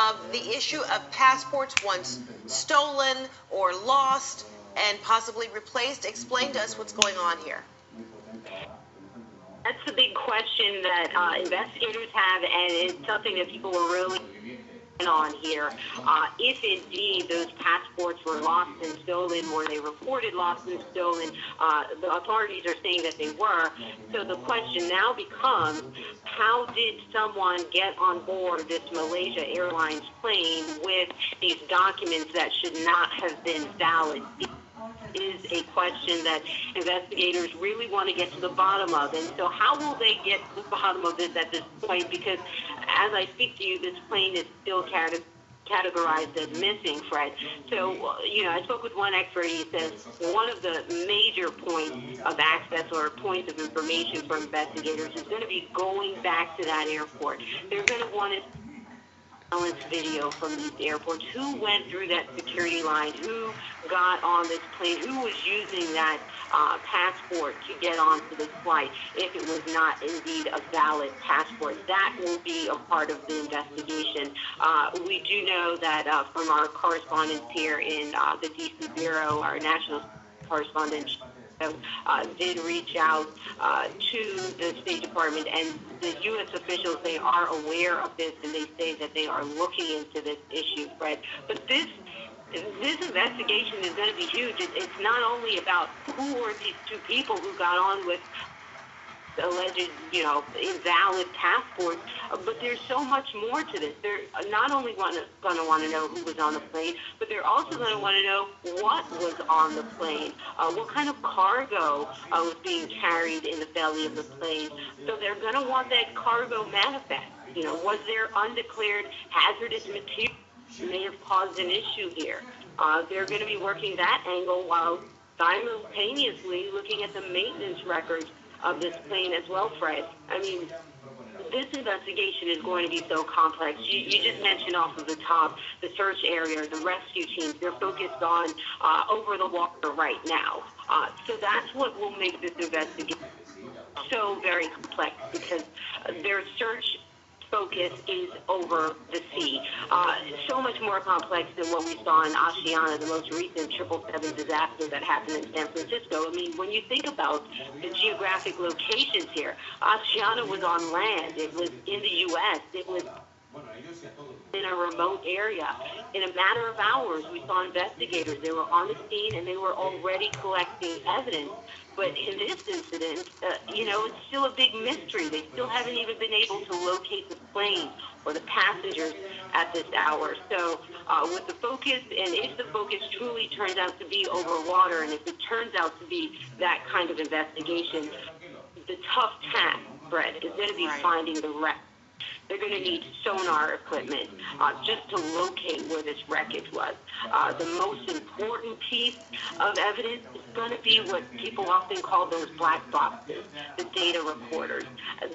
of the issue of passports once stolen or lost and possibly replaced? Explain to us what's going on here. That's the big question that investigators have, and it's something that people are really on here. If indeed those passports were lost and stolen, or they reported lost and stolen, the authorities are saying that they were. So the question now becomes, how did someone get on board this Malaysia Airlines plane with these documents that should not have been valid? Is a question that investigators really want to get to the bottom of. And so how will they get to the bottom of this at this point? Because as I speak to you, this plane is still categorized as missing, Fred. So, I spoke with one expert. He says one of the major points of access or points of information for investigators is going to be going back to that airport. They're going to want to video from these airports. Who went through that security line? Who got on this plane? Who was using that passport to get onto this flight if it was not indeed a valid passport? That will be a part of the investigation. We do know that from our correspondents here in the D.C. Bureau, our national correspondent did reach out to the State Department, and the U.S. officials, they are aware of this, and they say that they are looking into this issue, Fred. But this investigation is going to be huge. It's not only about who are these two people who got on with alleged, invalid passports, but there's so much more to this. They're not only going to want to know who was on the plane, but they're also going to want to know what was on the plane, what kind of cargo was being carried in the belly of the plane. So they're going to want that cargo manifest. Was there undeclared hazardous material that may have caused an issue here? They're going to be working that angle while simultaneously looking at the maintenance records of this plane as well, Fred. I mean, this investigation is going to be so complex. You just mentioned off of the top the search area, the rescue teams. They're focused on over the water right now. So that's what will make this investigation so very complex, because their search focus is over the sea. So much more complex than what we saw in Oceana, the most recent 777 disaster that happened in San Francisco. I mean, when you think about the geographic locations here, Oceana was on land. It was in the U.S. It was in a remote area. In a matter of hours, we saw investigators. They were on the scene, and they were already collecting evidence. But in this incident, it's still a big mystery. They still haven't even been able to locate the plane or the passengers at this hour. So with the focus, and if the focus truly turns out to be over water, and if it turns out to be that kind of investigation, the tough task, Brett, is going to be finding the wreck. They're going to need sonar equipment just to locate where this wreckage was. The most important piece of evidence is going to be what people often call those black boxes, the data recorders.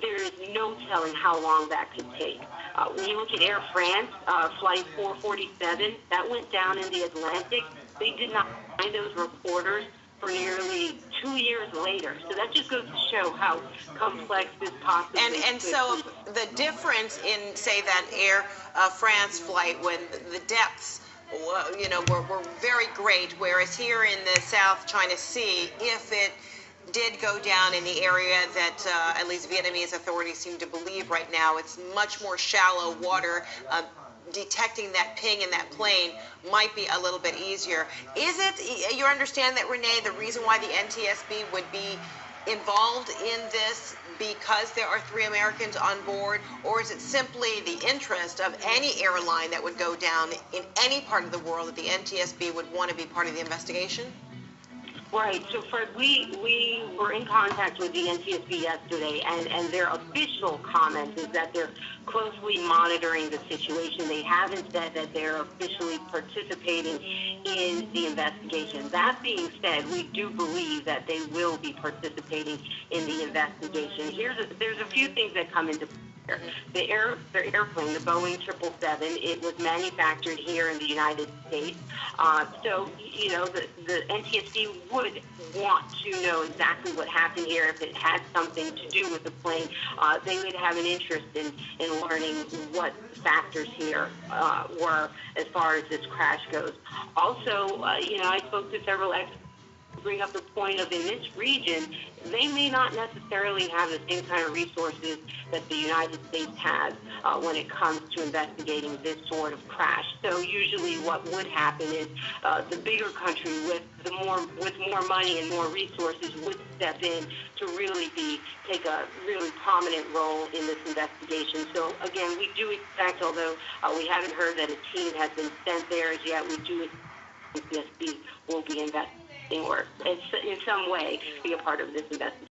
There is no telling how long that could take. When you look at Air France, Flight 447, that went down in the Atlantic. They did not find those recorders for nearly 2 years later. So that just goes to show how complex this possibly is. And so the difference in, say, that Air France flight, when the depths, were very great, whereas here in the South China Sea, if it did go down in the area that at least Vietnamese authorities seem to believe right now, it's much more shallow water. Detecting that ping in that plane might be a little bit easier. Is it your understanding that, Renee, the reason why the NTSB would be involved in this because there are 3 Americans on board, or is it simply the interest of any airline that would go down in any part of the world that the NTSB would want to be part of the investigation? Right. So, Fred, we were in contact with the NTSB yesterday, and their official comment is that they're closely monitoring the situation. They haven't said that they're officially participating in the investigation. That being said, we do believe that they will be participating in the investigation. There's a few things that come into play. The airplane, the Boeing 777, it was manufactured here in the United States. So, the NTSB would want to know exactly what happened here. If it had something to do with the plane, they would have an interest in learning what factors here were as far as this crash goes. Also, I spoke to several experts who bring up the point of, in this region, they may not necessarily have the same kind of resources that the United States has when it comes to investigating this sort of crash. So usually what would happen is the bigger country with more money and more resources would step in to really take a really prominent role in this investigation. So again, we do expect, although we haven't heard that a team has been sent there as yet, we do expect the CSB will be investigating or in some way be a part of this investigation.